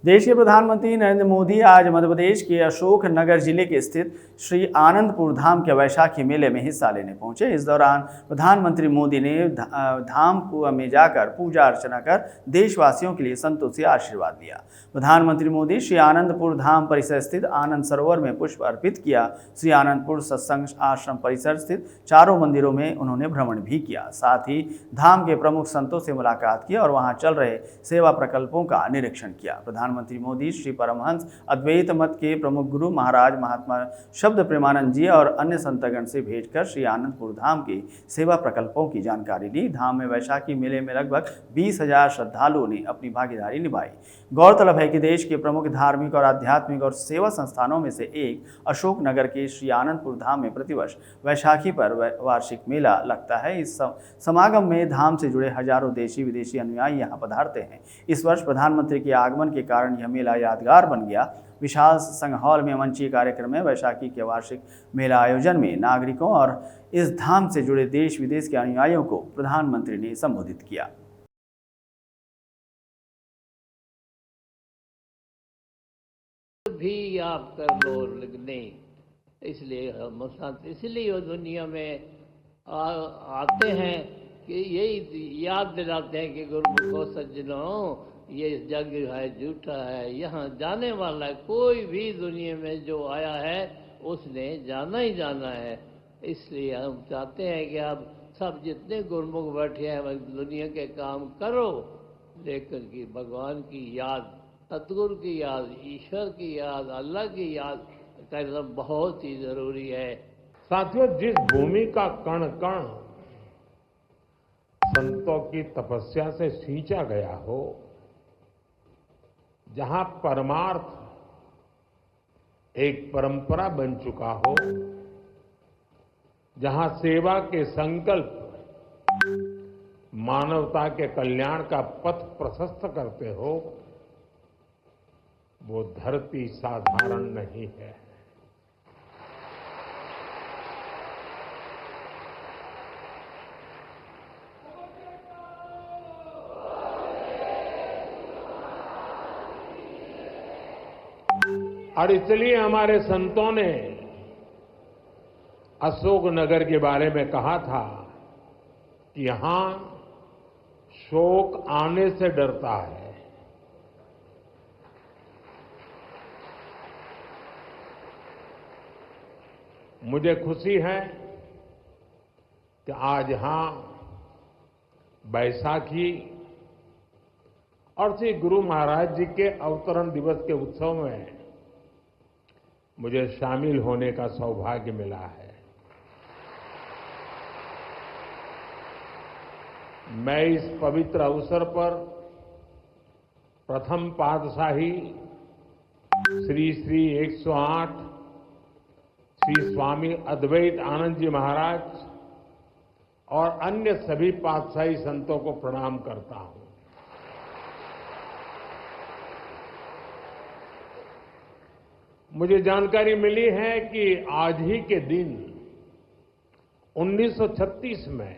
देश के प्रधानमंत्री नरेंद्र मोदी आज मध्य प्रदेश के अशोक नगर जिले के स्थित श्री आनंदपुर धाम के वैशाखी मेले में हिस्सा लेने पहुंचे। इस दौरान प्रधानमंत्री मोदी ने धाम में जाकर पूजा अर्चना कर देशवासियों के लिए संतोषी आशीर्वाद दिया। प्रधानमंत्री मोदी श्री आनंदपुर धाम परिसर स्थित आनंद सरोवर में पुष्प अर्पित किया। श्री आनंदपुर सत्संग आश्रम परिसर स्थित चारों मंदिरों में उन्होंने भ्रमण भी किया। साथ ही धाम के प्रमुख संतों से मुलाकात की और वहां चल रहे सेवा प्रकल्पों का निरीक्षण किया। प्रधानमंत्री मोदी श्री परमहंस अद्वैत मत के प्रमुख गुरु महाराज महात्मा शब्द प्रेमानंद जी और अन्य संतगण से भेंट कर श्री आनंदपुर धाम के सेवा प्रकल्पों की जानकारी ली। धाम में वैशाखी मेले में लगभग 20,000 श्रद्धालुओं ने अपनी भागीदारी निभाई। गौरतलब है कि देश के प्रमुख धार्मिक और आध्यात्मिक और सेवा संस्थानों में से एक अशोक नगर के श्री आनंदपुर धाम में प्रतिवर्ष वैशाखी पर वार्षिक मेला लगता है। इस समागम में धाम से जुड़े हजारों देशी विदेशी अनुयायी यहाँ पधारते हैं। इस वर्ष प्रधानमंत्री के आगमन के कारण यह मेला यादगार बन गया। विशाल संघ हॉल में मंचीय कार्यक्रम में वैशाखी के वार्षिक मेला आयोजन में नागरिकों और इस धाम से जुड़े देश विदेश के अनुयायियों को प्रधानमंत्री ने संबोधित किया। भी आप कर लो नहीं, इसलिए हम इसलिए वो दुनिया में आते हैं कि यही याद दिलाते हैं कि गुरुमुखो सज्जनों, ये जग है झूठा है, यहाँ जाने वाला है। कोई भी दुनिया में जो आया है उसने जाना ही जाना है। इसलिए हम चाहते हैं कि आप सब जितने गुरुमुख बैठे हैं दुनिया के काम करो, लेकिन कि भगवान की याद, सतगुरु की याद, ईश्वर की याद, अल्लाह की याद करना बहुत ही जरूरी है। साथियों, जिस भूमि का कण कण संतों की तपस्या से सींचा गया हो, जहां परमार्थ एक परंपरा बन चुका हो, जहां सेवा के संकल्प मानवता के कल्याण का पथ प्रशस्त करते हो, वो धरती साधारण नहीं है। और इसलिए हमारे संतों ने अशोक नगर के बारे में कहा था कि यहां शोक आने से डरता है। मुझे खुशी है कि आज यहां बैसाखी और श्री गुरु महाराज जी के अवतरण दिवस के उत्सव में मुझे शामिल होने का सौभाग्य मिला है। मैं इस पवित्र अवसर पर प्रथम पातशाही श्री श्री 108 श्री स्वामी अद्वैत आनंद जी महाराज और अन्य सभी पातशाही संतों को प्रणाम करता हूं। मुझे जानकारी मिली है कि आज ही के दिन 1936 में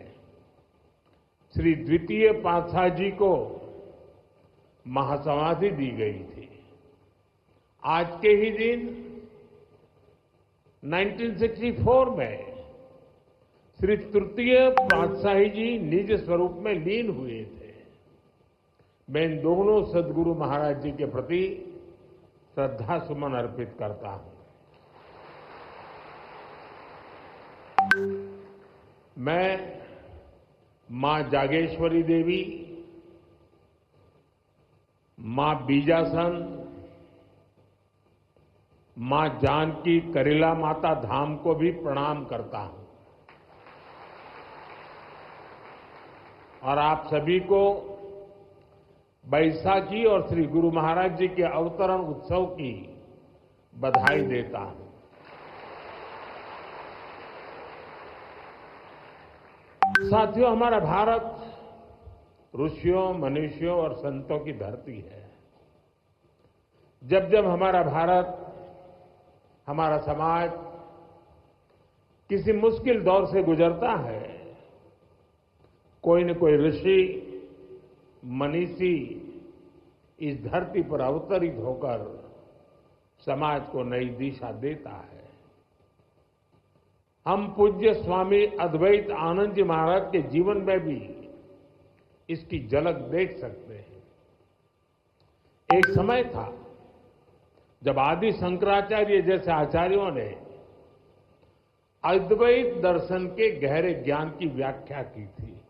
श्री द्वितीय पातशाह जी को महासमाधि दी गई थी। आज के ही दिन 1964 में श्री तृतीय पातशाही जी निज स्वरूप में लीन हुए थे। मैं इन दोनों सदगुरु महाराज जी के प्रति श्रद्धा सुमन अर्पित करता हूं। मैं मां जागेश्वरी देवी, मां बीजासन, मां जानकी करेला माता धाम को भी प्रणाम करता हूं और आप सभी को बैसाखी और श्री गुरु महाराज जी के अवतरण उत्सव की बधाई देता हूं। साथियों, हमारा भारत ऋषियों, मनीषियों और संतों की धरती है। जब जब हमारा भारत, हमारा समाज किसी मुश्किल दौर से गुजरता है, कोई न कोई ऋषि, मनीषी इस धरती पर अवतरित होकर समाज को नई दिशा देता है। हम पूज्य स्वामी अद्वैत आनंद जी महाराज के जीवन में भी इसकी झलक देख सकते हैं। एक समय था जब आदि शंकराचार्य जैसे आचार्यों ने अद्वैत दर्शन के गहरे ज्ञान की व्याख्या की थी।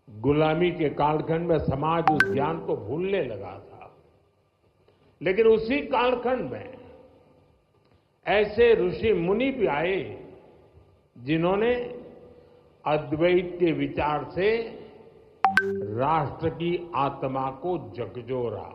गुलामी के कालखंड में समाज उस ज्ञान को भूलने लगा था, लेकिन उसी कालखंड में ऐसे ऋषि मुनि भी आए जिन्होंने अद्वैत के विचार से राष्ट्र की आत्मा को झकझोरा।